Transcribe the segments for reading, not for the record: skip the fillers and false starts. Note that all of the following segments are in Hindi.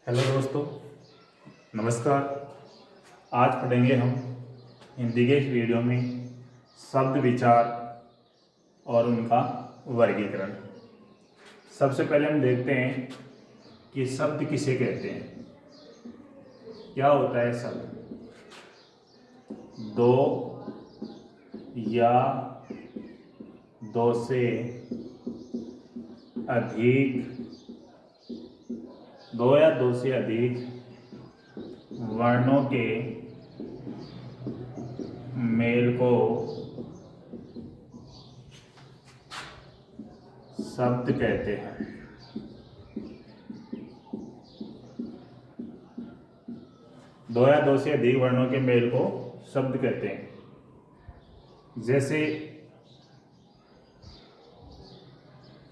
हेलो दोस्तों, नमस्कार। आज पढ़ेंगे हम हिंदी के इस वीडियो में शब्द विचार और उनका वर्गीकरण। सबसे पहले हम देखते हैं कि शब्द किसे कहते हैं। क्या होता है शब्द? दो या दो से अधिक, दो या दो से अधिक वर्णों के मेल को शब्द कहते हैं। दो या दो से अधिक वर्णों के मेल को शब्द कहते हैं। जैसे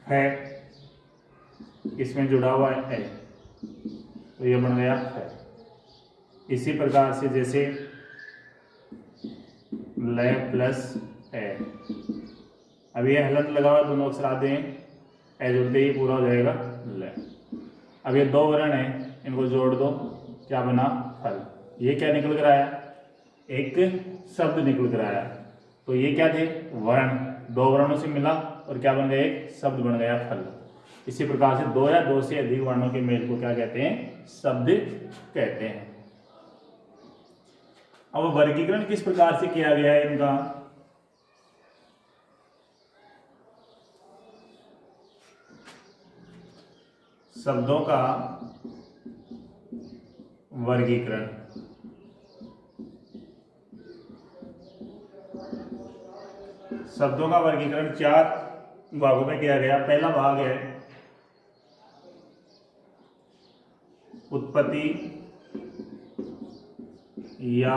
है, इसमें जुड़ा हुआ है तो ये बन गया है। इसी प्रकार से जैसे ल प्लस ए, अब ये हलंत लगा हुआ, दोनों अक्षर आते हैं, ए जुड़ते ही पूरा हो जाएगा ल। अब ये दो वर्ण हैं, इनको जोड़ दो, क्या बना? फल। ये क्या निकल कर आया? एक शब्द निकल कर आया। तो ये क्या थे? वर्ण। दो वर्णों से मिला और क्या बन गया? एक शब्द बन गया, फल। इसी प्रकार से दो या दो से अधिक वर्णों के मेल को क्या कहते हैं? शब्द कहते हैं। अब वर्गीकरण किस प्रकार से किया गया है इनका? शब्दों का वर्गीकरण चार भागों में किया गया। पहला भाग है उत्पत्ति या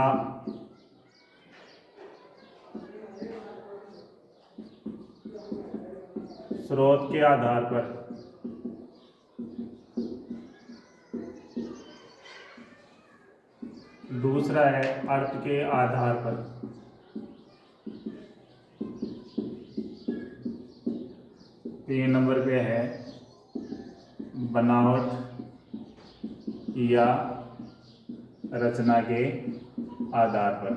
स्रोत के आधार पर। दूसरा है अर्थ के आधार पर। तीन नंबर पे है बनावट या रचना के आधार पर।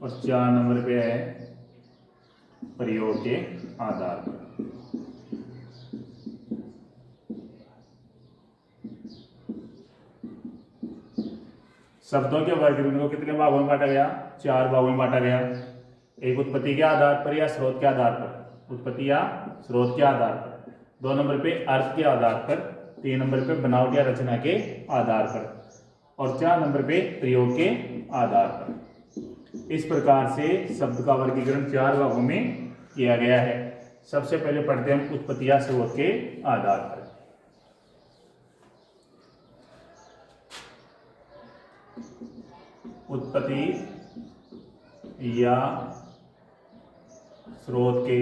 और चार नंबर पे है प्रयोग के आधार पर। शब्दों के वर्गीकरण को कितने भागों में बांटा गया? चार भागों में बांटा गया। एक उत्पत्ति के आधार पर या स्रोत के आधार पर, उत्पत्ति या स्रोत के आधार पर। दो नंबर पे अर्थ के आधार पर। तीन नंबर पे बनावट या रचना के आधार पर। और चार नंबर पे प्रयोग के आधार पर। इस प्रकार से शब्द का वर्गीकरण चार भागों में किया गया है। सबसे पहले पढ़ते हैं उत्पत्ति या स्रोत के आधार पर। उत्पत्ति या स्रोत के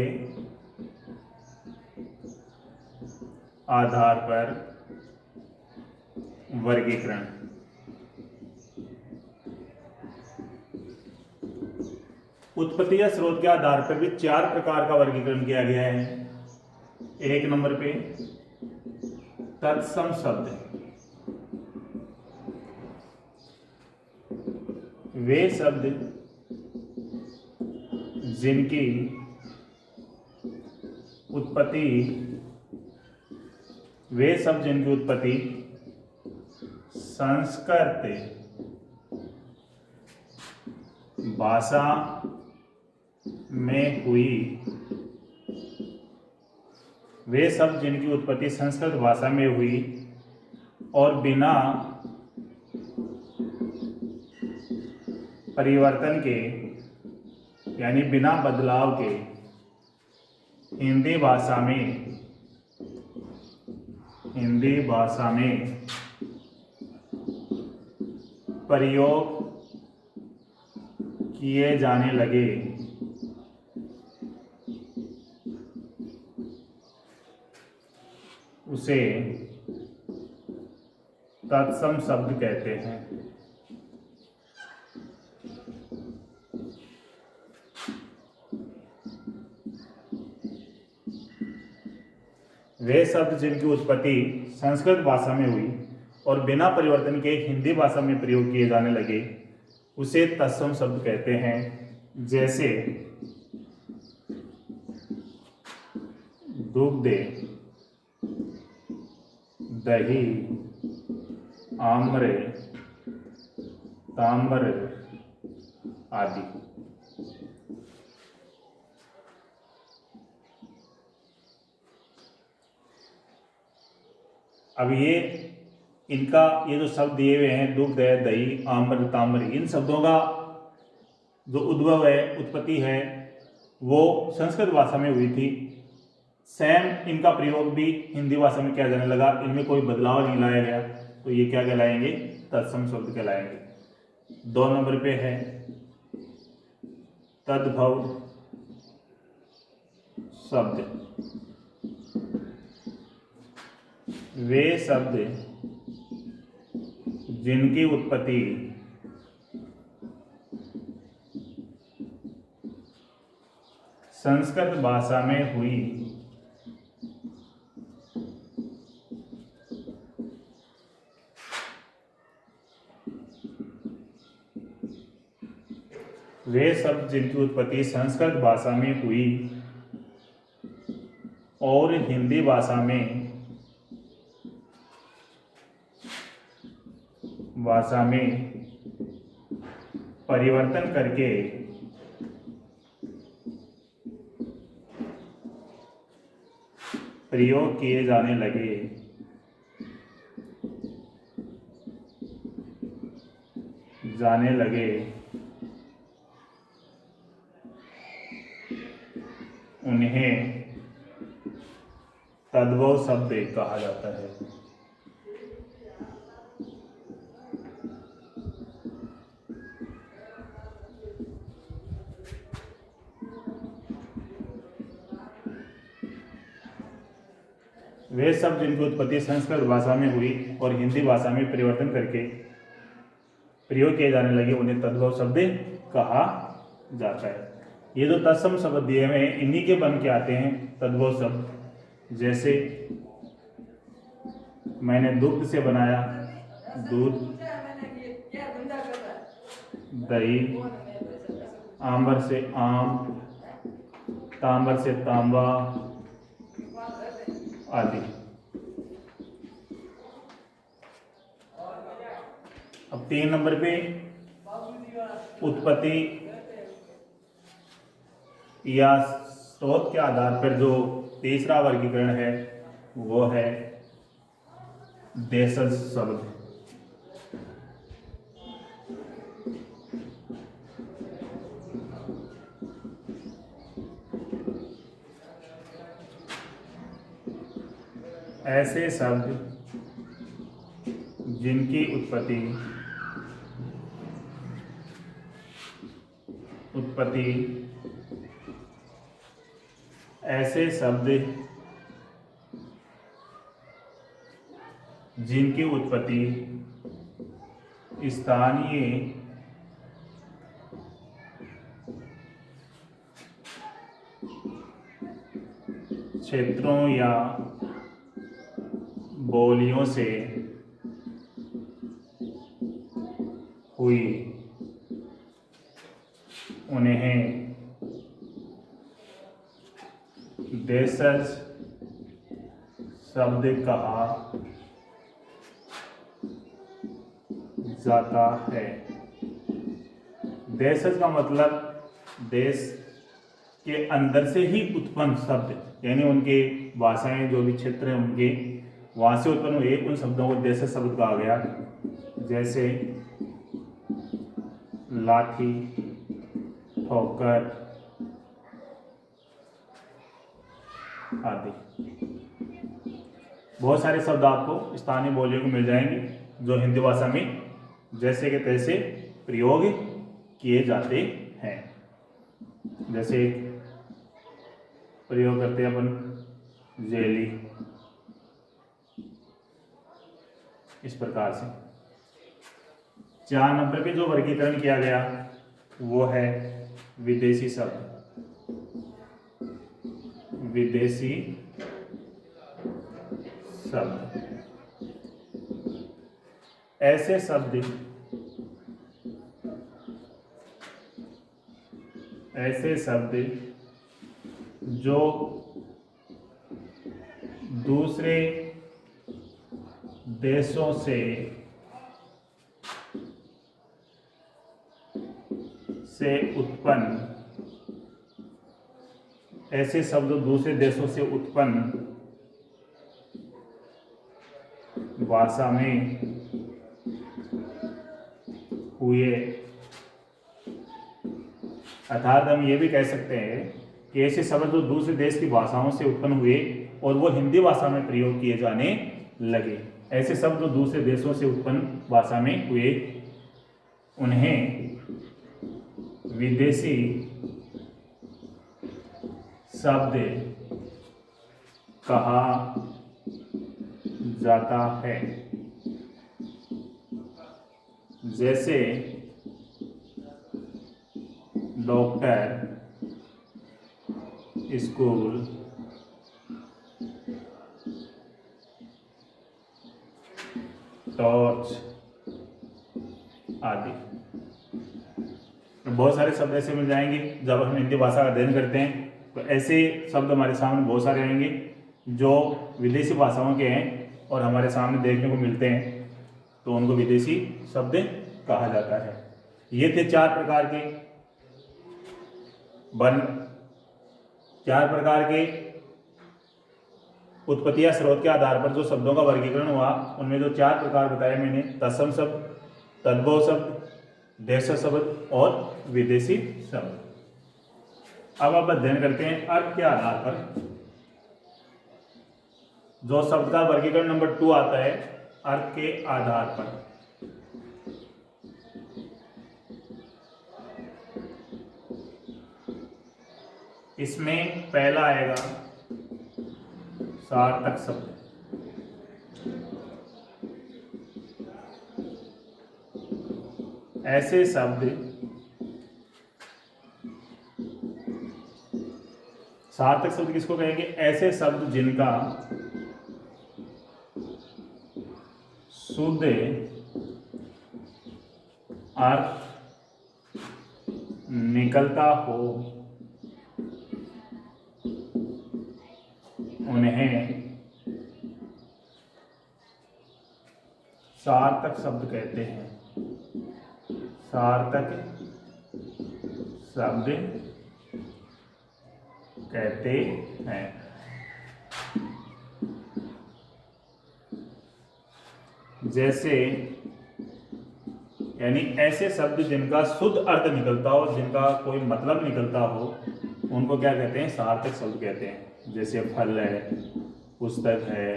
आधार पर वर्गीकरण। उत्पत्ति या स्रोत के आधार पर भी चार प्रकार का वर्गीकरण किया गया है। एक नंबर पे तत्सम शब्द। वे शब्द जिनकी उत्पत्ति संस्कृत भाषा में हुई। वे शब्द जिनकी उत्पत्ति संस्कृत भाषा में हुई और बिना परिवर्तन के, यानी बिना बदलाव के, हिंदी भाषा में प्रयोग किए जाने लगे, उसे तत्सम शब्द कहते हैं। वे शब्द जिनकी उत्पत्ति संस्कृत भाषा में हुई और बिना परिवर्तन के हिंदी भाषा में प्रयोग किए जाने लगे उसे तत्सम शब्द कहते हैं। जैसे दुग्धे, दही, आम्र, ताम्र आदि। अब ये जो शब्द दिए हुए हैं दुग्ध है, दही, आम्र, ताम्र, इन शब्दों का जो उद्भव है, उत्पत्ति है, वो संस्कृत भाषा में हुई थी। सेम इनका प्रयोग भी हिंदी भाषा में किया जाने लगा, इनमें कोई बदलाव नहीं लाया गया, तो ये क्या कहलाएंगे? तत्सम शब्द कहलाएंगे। 2 नंबर पे है तद्भव शब्द। वे शब्द जिनकी उत्पत्ति संस्कृत भाषा में हुई वे शब्द जिनकी उत्पत्ति संस्कृत भाषा में हुई और हिंदी भाषा में परिवर्तन करके प्रयोग किए जाने लगे उन्हें तद्भव शब्द कहा जाता है। वे शब्द जिनकी उत्पत्ति संस्कृत भाषा में हुई और हिंदी भाषा में परिवर्तन करके प्रयोग किए जाने लगे उन्हें तद्भव शब्द कहा जाता है। ये जो तत्सम शब्द दिए हुए हैं इन्हीं के बन के आते हैं तद्भव शब्द। जैसे मैंने दुग्ध से बनाया दूध, दही, आम्र से आम, ताम्र से तांबा आदि। अब 3 नंबर पे उत्पत्ति या स्रोत के आधार पर जो तीसरा वर्गीकरण है वो है देशज शब्द। ऐसे शब्द जिनकी उत्पत्ति ऐसे शब्द जिनकी उत्पत्ति स्थानीय क्षेत्रों या बोलियों से हुई उन्हें देशज शब्द कहा जाता है। देशज का मतलब देश के अंदर से ही उत्पन्न शब्द, यानी उनके भाषाएं जो भी क्षेत्र हैं उनके वहाँ से उत्पन्न हुए उन शब्दों को देशज शब्द कहा गया। जैसे लाठी, ठोकर आदि। बहुत सारे शब्द आपको स्थानीय बोलियों को मिल जाएंगे जो हिंदी भाषा में जैसे के तैसे प्रयोग किए जाते हैं। जैसे प्रयोग करते हैं अपन जेली, इस प्रकार से। 4 नंबर पे जो वर्गीकरण किया गया वो है विदेशी शब्द। विदेशी शब्द, ऐसे शब्द जो दूसरे देशों से उत्पन्न, ऐसे शब्द दूसरे देशों से उत्पन्न भाषा में हुए। अर्थात हम ये भी कह सकते हैं कि ऐसे शब्द जो दूसरे देश की भाषाओं से उत्पन्न हुए और वो हिंदी भाषा में प्रयोग किए जाने लगे। ऐसे शब्द जो दूसरे देशों से उत्पन्न भाषा में हुए उन्हें विदेशी शब्द कहा जाता है। जैसे डॉक्टर, स्कूल, टॉर्च आदि। बहुत सारे शब्द ऐसे मिल जाएंगे। जब हम हिंदी भाषा का अध्ययन करते हैं तो ऐसे शब्द हमारे सामने बहुत सारे आएंगे जो विदेशी भाषाओं के हैं और हमारे सामने देखने को मिलते हैं, तो उनको विदेशी शब्द कहा जाता है। ये थे 4 प्रकार के उत्पत्ति या स्रोत के आधार पर जो शब्दों का वर्गीकरण हुआ, उनमें जो 4 प्रकार बताए मैंने, तत्सम शब्द, तद्भव शब्द, देश शब्द और विदेशी शब्द। अब आप अध्ययन करते हैं अर्थ के आधार पर। जो शब्द का वर्गीकरण नंबर 2 आता है, अर्थ के आधार पर। इसमें पहला आएगा सार्थक शब्द। ऐसे शब्द, सार्थक शब्द किसको कहेंगे? ऐसे शब्द जिनका शुद्ध अर्थ निकलता हो, उन्हें सार्थक शब्द कहते हैं। सार्थक शब्द कहते हैं। जैसे, यानी ऐसे शब्द जिनका शुद्ध अर्थ निकलता हो, जिनका कोई मतलब निकलता हो, उनको क्या कहते हैं? सार्थक शब्द कहते हैं। जैसे फल है, पुस्तक है,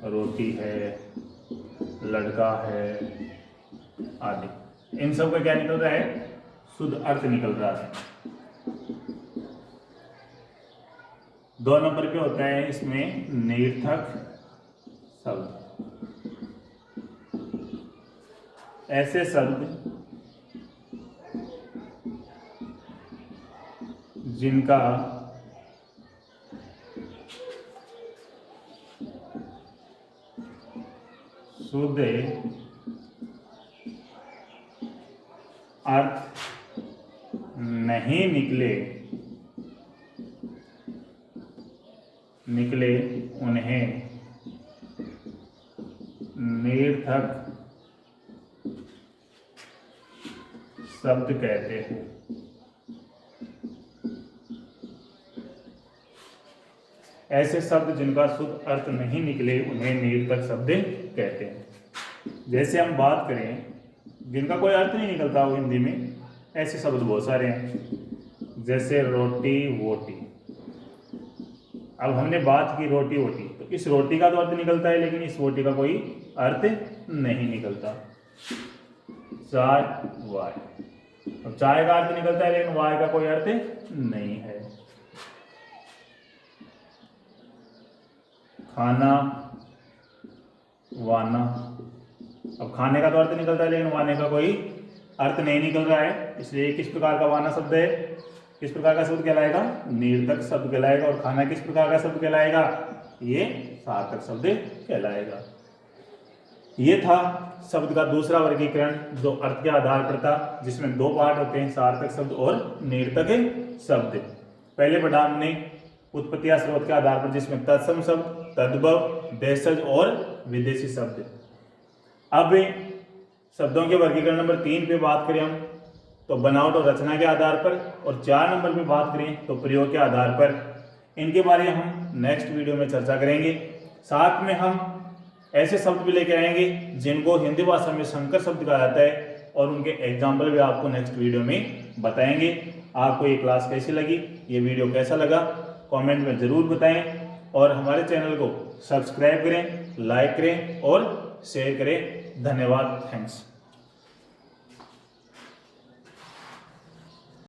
रोटी है, लड़का है आदि। इन सब का क्या निकल रहा है? शुद्ध अर्थ निकल रहा है। 2 नंबर पे होता है इसमें निरर्थक शब्द। ऐसे शब्द जिनका शुद्ध अर्थ नहीं निकले, उन्हें निरर्थक शब्द कहते हैं। ऐसे शब्द जिनका शुद्ध अर्थ नहीं निकले, उन्हें निरर्थक शब्द कहते हैं। जैसे हम बात करें जिनका कोई अर्थ नहीं निकलता हो हिंदी में, ऐसे शब्द बहुत सारे हैं। जैसे रोटी, वोटी। अब हमने बात की रोटी वोटी, तो इस रोटी का तो अर्थ निकलता है, लेकिन इस वोटी का कोई अर्थ नहीं निकलता। चाय, वाय। अब चाय का अर्थ निकलता है, लेकिन वाय का कोई अर्थ नहीं है। खाना, वाना। अब खाने का तो अर्थ निकलता है, लेकिन वाने का कोई अर्थ नहीं निकल रहा है, इसलिए किस प्रकार का वाना शब्द है? किस प्रकार का शब्द कहलाएगा? निर्थक शब्द कहलाएगा। और खाना किस प्रकार का शब्द कहलाएगा? ये सार्थक शब्द कहलाएगा। ये था शब्द का दूसरा वर्गीकरण जो अर्थ के आधार पर था, जिसमें दो पार्ट होते हैं, सार्थक शब्द और निर्थक शब्द। पहले पढ़ा हमने उत्पत्ति या स्रोत के आधार पर, जिसमें तत्सम शब्द, तद्भव, देशज और विदेशी शब्द। अब शब्दों के वर्गीकरण नंबर 3 पे बात करें हम तो बनावट और रचना के आधार पर, और 4 नंबर पे बात करें तो प्रयोग के आधार पर। इनके बारे में हम नेक्स्ट वीडियो में चर्चा करेंगे। साथ में हम ऐसे शब्द भी लेके आएंगे जिनको हिंदी भाषा में संकर शब्द कहा जाता है, और उनके एग्जाम्पल भी आपको नेक्स्ट वीडियो में बताएंगे। आपको ये क्लास कैसी लगी, ये वीडियो कैसा लगा, कमेंट में ज़रूर बताएं, और हमारे चैनल को सब्सक्राइब करें, लाइक करें और शेयर करें। धन्यवाद। थैंक्स।